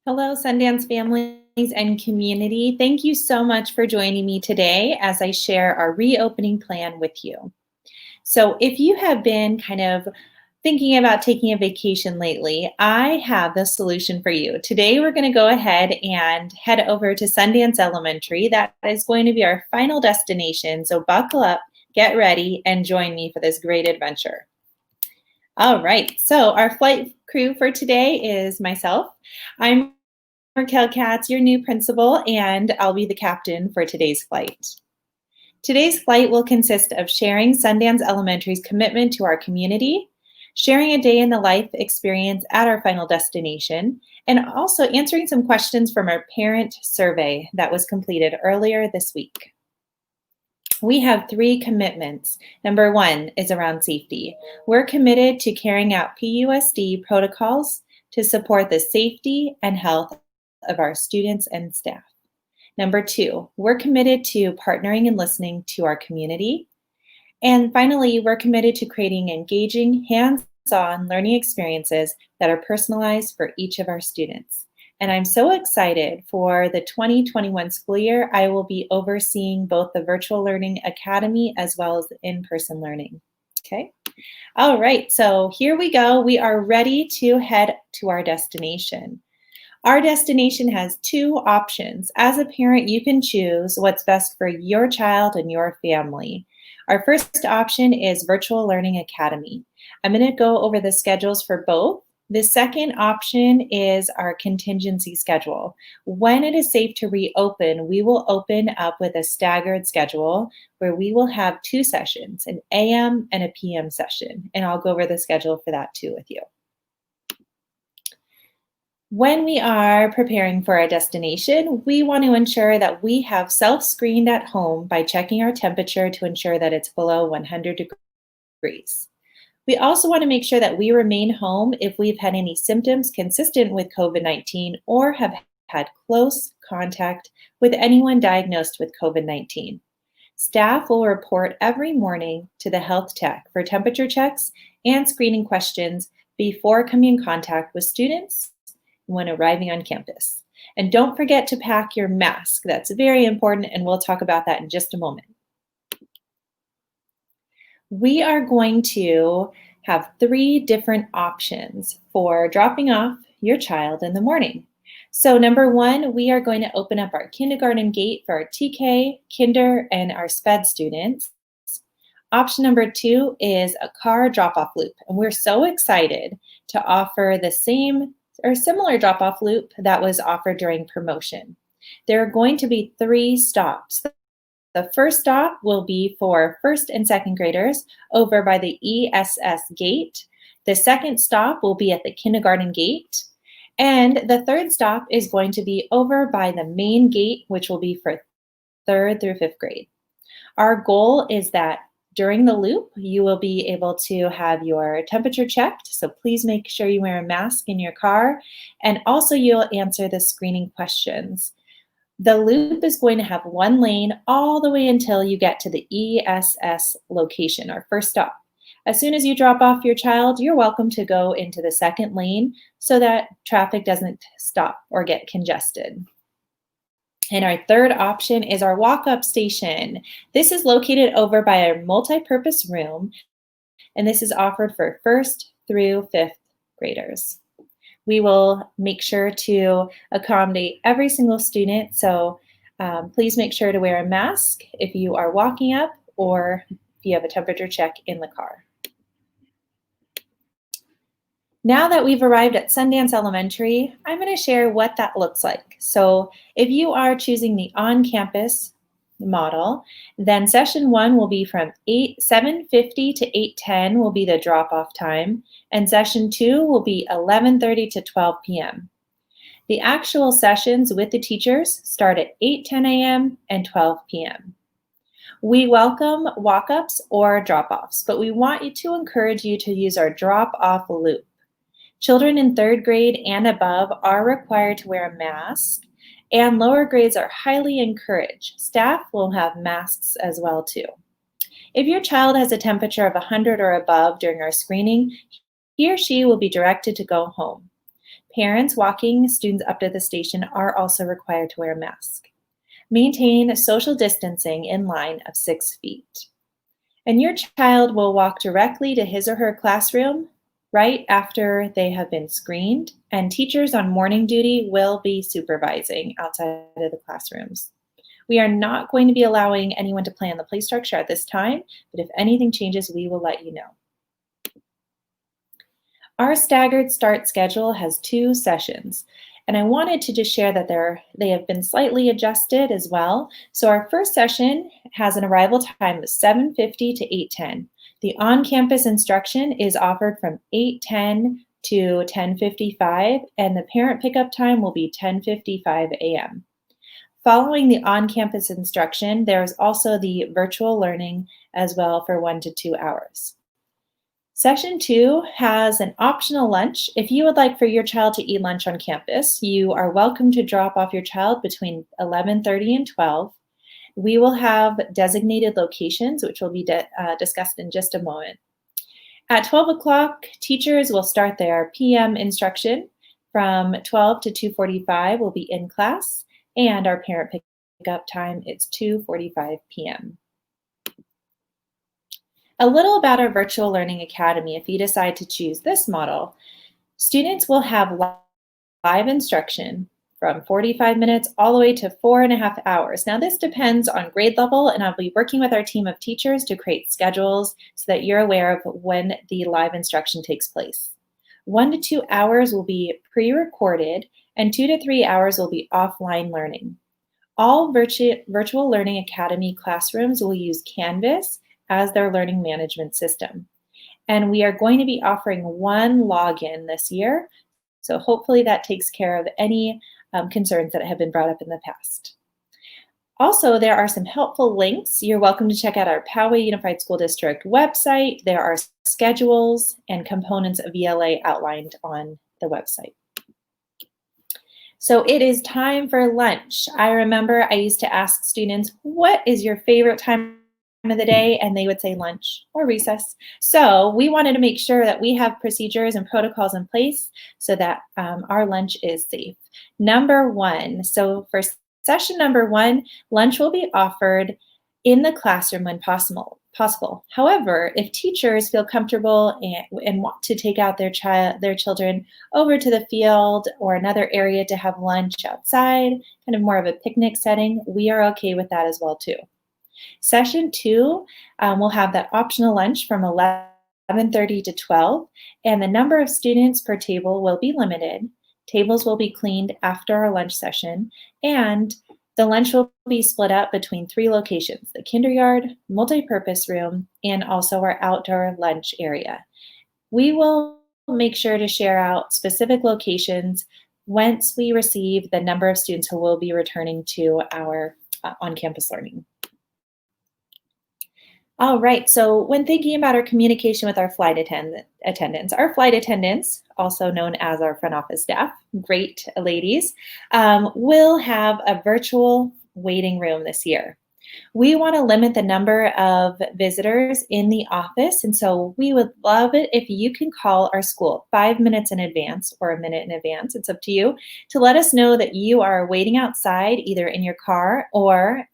Hello, Sundance families and community. Thank you so much for joining me today as I share our reopening plan with you. So, if you have been kind of thinking about taking a vacation lately, I have the solution for you. Today, we're going to go ahead and head over to Sundance Elementary. That is going to be our final destination. So, buckle up, get ready, and join me for this great adventure. All right, so our flight crew for today is myself. I'm Raquel Katz, your new principal, and I'll be the captain for today's flight. Today's flight will consist of sharing Sundance Elementary's commitment to our community, sharing a day in the life experience at our final destination, and also answering some questions from our parent survey that was completed earlier this week. We have 3 commitments. Number 1 is around safety. We're committed to carrying out PUSD protocols to support the safety and health of our students and staff. Number 2, we're committed to partnering and listening to our community. And finally, we're committed to creating engaging, hands-on learning experiences that are personalized for each of our students. And I'm so excited for the 2021 school year. I will be overseeing both the Virtual Learning Academy as well as the in-person learning. Okay. All right, so here we go. We are ready to head to our destination. Our destination has 2 options. As a parent, you can choose what's best for your child and your family. Our first option is Virtual Learning Academy. I'm going to go over the schedules for both. The second option is our contingency schedule. When it is safe to reopen, we will open up with a staggered schedule where we will have 2 sessions, an AM and a PM session, and I'll go over the schedule for that too with you. When we are preparing for our destination, we want to ensure that we have self-screened at home by checking our temperature to ensure that it's below 100 degrees. We also want to make sure that we remain home if we've had any symptoms consistent with COVID-19 or have had close contact with anyone diagnosed with COVID-19. Staff will report every morning to the health tech for temperature checks and screening questions before coming in contact with students when arriving on campus. And don't forget to pack your mask. That's very important, and we'll talk about that in just a moment. We are going to have 3 different options for dropping off your child in the morning. So number 1, we are going to open up our kindergarten gate for our TK, kinder, and our SPED students. Option number 2 is a car drop-off loop, and we're so excited to offer the same or similar drop-off loop that was offered during promotion. There are going to be 3 stops. The first stop will be for first and second graders over by the ESS gate. The second stop will be at the kindergarten gate. And the third stop is going to be over by the main gate, which will be for 3rd through 5th grade. Our goal is that during the loop, you will be able to have your temperature checked. So please make sure you wear a mask in your car. And also you'll answer the screening questions. The loop is going to have 1 lane all the way until you get to the ESS location, our first stop. As soon as you drop off your child, you're welcome to go into the 2nd lane so that traffic doesn't stop or get congested. And our third option is our walk-up station. This is located over by our multi-purpose room, and this is offered for 1st through 5th graders. We will make sure to accommodate every single student, so please make sure to wear a mask if you are walking up or if you have a temperature check in the car. Now that we've arrived at Sundance Elementary, I'm going to share what that looks like. So if you are choosing the on-campus model, then session 1 will be from 7:50 to 8:10 will be the drop-off time, and session 2 will be 11:30 to 12 p.m. The actual sessions with the teachers start at 8:10 a.m. and 12 p.m. We welcome walk-ups or drop-offs, but we want you to encourage you to use our drop-off loop. Children in 3rd grade and above are required to wear a mask, and lower grades are highly encouraged. Staff will have masks as well too. If your child has a temperature of 100 or above during our screening, he or she will be directed to go home. Parents walking students up to the station are also required to wear a mask. Maintain social distancing in line of 6 feet. And your child will walk directly to his or her classroom right after they have been screened, and teachers on morning duty will be supervising outside of the classrooms. We are not going to be allowing anyone to play on the play structure at this time, but if anything changes, we will let you know. Our staggered start schedule has 2 sessions, and I wanted to just share that they have been slightly adjusted as well. So our first session has an arrival time of 7:50 to 8:10. The on-campus instruction is offered from 8:10 to 10:55, and the parent pickup time will be 10:55 a.m. Following the on-campus instruction, there's also the virtual learning as well for 1 to 2 hours. Session 2 has an optional lunch. If you would like for your child to eat lunch on campus, you are welcome to drop off your child between 11:30 and 12. We will have designated locations, which will be discussed in just a moment. At 12 o'clock, teachers will start their PM instruction. From 12 to 2:45 will be in class, and our parent pickup time is 2:45 p.m. A little about our Virtual Learning Academy. If you decide to choose this model, students will have live instruction from 45 minutes all the way to 4.5 hours. Now this depends on grade level, and I'll be working with our team of teachers to create schedules so that you're aware of when the live instruction takes place. 1 to 2 hours will be pre-recorded, and 2 to 3 hours will be offline learning. All Virtual Learning Academy classrooms will use Canvas as their learning management system. And we are going to be offering 1 login this year, so hopefully that takes care of any concerns that have been brought up in the past. Also, there are some helpful links. You're welcome to check out our Poway Unified School District website. There are schedules and components of ELA outlined on the website. So it is time for lunch. I remember I used to ask students, what is your favorite time of the day? And they would say lunch or recess. So we wanted to make sure that we have procedures and protocols in place so that our lunch is safe. Number 1, so for session number 1, lunch will be offered in the classroom when possible. However, if teachers feel comfortable and want to take out their children over to the field or another area to have lunch outside, kind of more of a picnic setting, we are okay with that as well too. Session 2 will have that optional lunch from 11:30 to 12, and the number of students per table will be limited. Tables will be cleaned after our lunch session, and the lunch will be split up between 3 locations: the kinderyard, multi-purpose room, and also our outdoor lunch area. We will make sure to share out specific locations once we receive the number of students who will be returning to our on-campus learning. All right, so when thinking about our communication with our flight attendants, also known as our front office staff, great ladies, will have a virtual waiting room this year. We want to limit the number of visitors in the office, and so we would love it if you can call our school 5 minutes in advance or a minute in advance, it's up to you, to let us know that you are waiting outside, either in your car or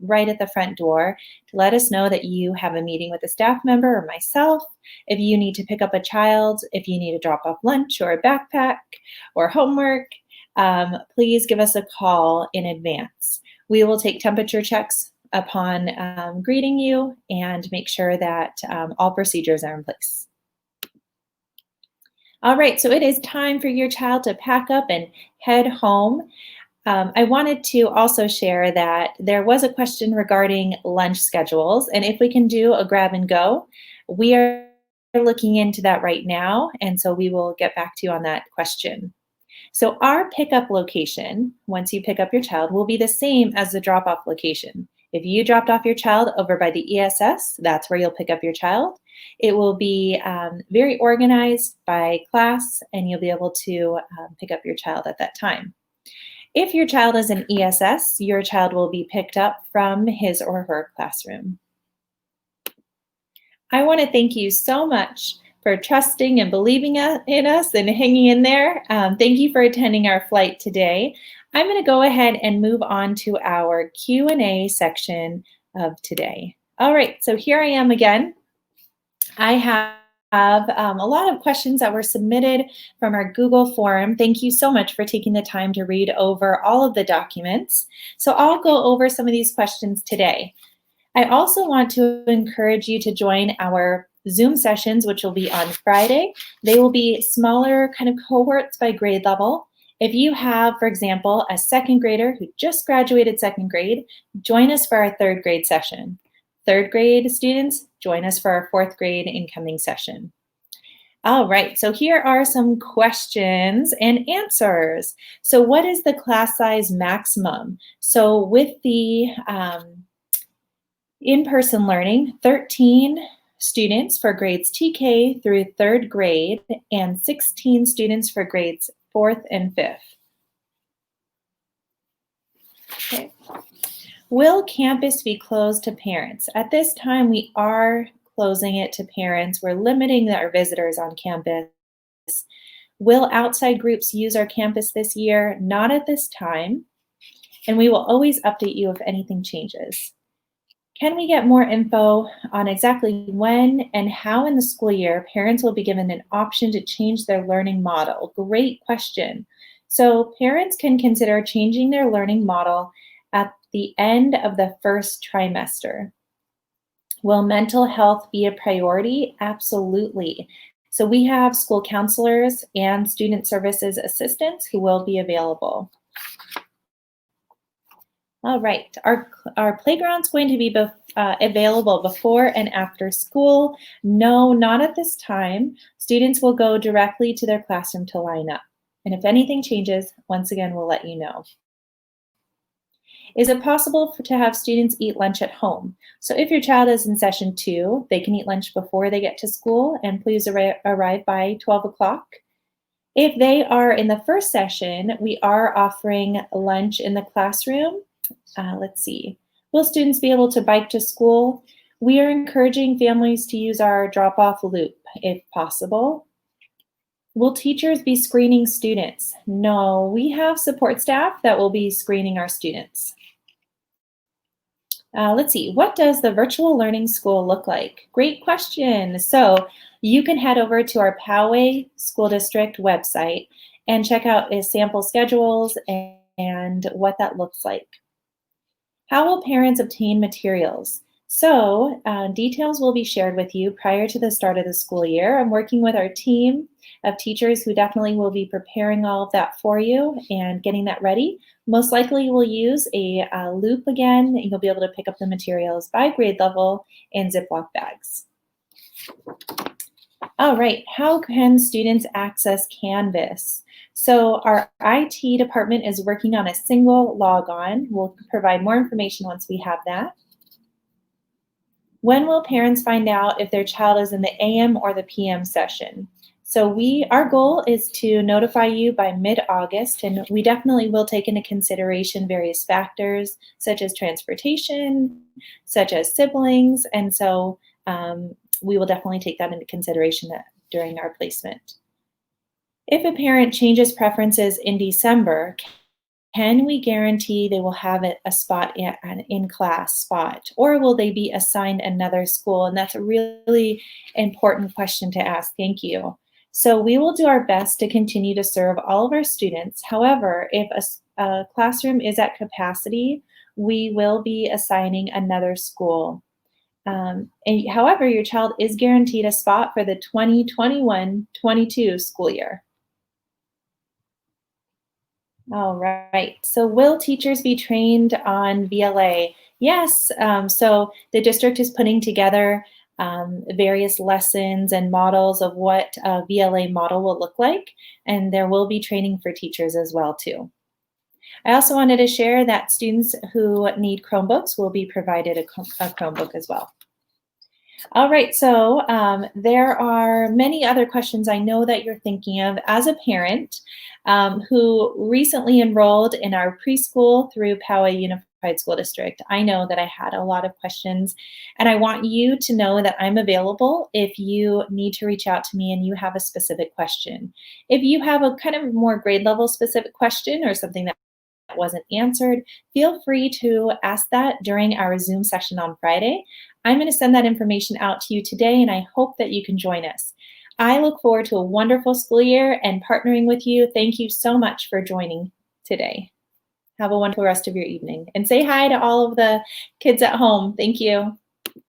right at the front door, to let us know that you have a meeting with a staff member or myself. If you need to pick up a child, if you need to drop off lunch or a backpack or homework, please give us a call in advance. We will take temperature checks upon greeting you and make sure that all procedures are in place. All right, so it is time for your child to pack up and head home. I wanted to also share that there was a question regarding lunch schedules, and if we can do a grab and go. We are looking into that right now, and so we will get back to you on that question. So our pickup location, once you pick up your child, will be the same as the drop-off location. If you dropped off your child over by the ESS, that's where you'll pick up your child. It will be very organized by class, and you'll be able to pick up your child at that time. If your child is in ESS, your child will be picked up from his or her classroom. I want to thank you so much for trusting and believing in us and hanging in there. Thank you for attending our flight today. I'm going to go ahead and move on to our Q&A section of today. All right, so here I am again. I have a lot of questions that were submitted from our Google form. Thank you so much for taking the time to read over all of the documents. So I'll go over some of these questions today. I also want to encourage you to join our Zoom sessions, which will be on Friday. They will be smaller kind of cohorts by grade level. If you have, for example, a second grader who just graduated second grade, join us for our third grade session. Third grade students, join us for our fourth grade incoming session. All right, so here are some questions and answers. So what is the class size maximum? So with the in-person learning, 13 students for grades TK through third grade and 16 students for grades fourth and fifth. Okay. Will campus be closed to parents? At this time, we are closing it to parents. We're limiting our visitors on campus. Will outside groups use our campus this year? Not at this time. And we will always update you if anything changes. Can we get more info on exactly when and how in the school year parents will be given an option to change their learning model? Great question. So parents can consider changing their learning model at the end of the first trimester. Will mental health be a priority? Absolutely. So we have school counselors and student services assistants who will be available. All right, our playground's going to be available before and after school. No, not at this time. Students will go directly to their classroom to line up. And if anything changes, once again, we'll let you know. Is it possible to have students eat lunch at home? So if your child is in session 2, they can eat lunch before they get to school, and please arrive by 12 o'clock. If they are in the first session, we are offering lunch in the classroom. Let's see. Will students be able to bike to school? We are encouraging families to use our drop-off loop if possible. Will teachers be screening students? No, we have support staff that will be screening our students. Let's see, what does the virtual learning school look like? Great question. So you can head over to our Poway School District website and check out sample schedules and what that looks like. How will parents obtain materials? So details will be shared with you prior to the start of the school year. I'm working with our team of teachers who definitely will be preparing all of that for you and getting that ready. Most likely we'll use a loop again. You'll be able to pick up the materials by grade level in Ziploc bags. All right, how can students access Canvas? So our IT department is working on a single logon. We'll provide more information once we have that. When will parents find out if their child is in the AM or the PM session? So our goal is to notify you by mid-August, and we definitely will take into consideration various factors such as transportation, such as siblings, and so we will definitely take that into consideration during our placement. If a parent changes preferences in December, can we guarantee they will have a spot, an in-class spot, or will they be assigned another school? And that's a really important question to ask. Thank you. So we will do our best to continue to serve all of our students. However, if a classroom is at capacity, we will be assigning another school. However, your child is guaranteed a spot for the 2021-22 school year. All right, so will teachers be trained on VLA? Yes, so the district is putting together various lessons and models of what a VLA model will look like, and there will be training for teachers as well too. I also wanted to share that students who need Chromebooks will be provided a Chromebook as well. All right, so there are many other questions I know that you're thinking of as a parent who recently enrolled in our preschool through Poway Unified School District. I know that I had a lot of questions, and I want you to know that I'm available if you need to reach out to me and you have a specific question. If you have a kind of more grade level specific question or something that wasn't answered, feel free to ask that during our Zoom session on Friday. I'm going to send that information out to you today, and I hope that you can join us. I look forward to a wonderful school year and partnering with you. Thank you so much for joining today. Have a wonderful rest of your evening. And say hi to all of the kids at home. Thank you.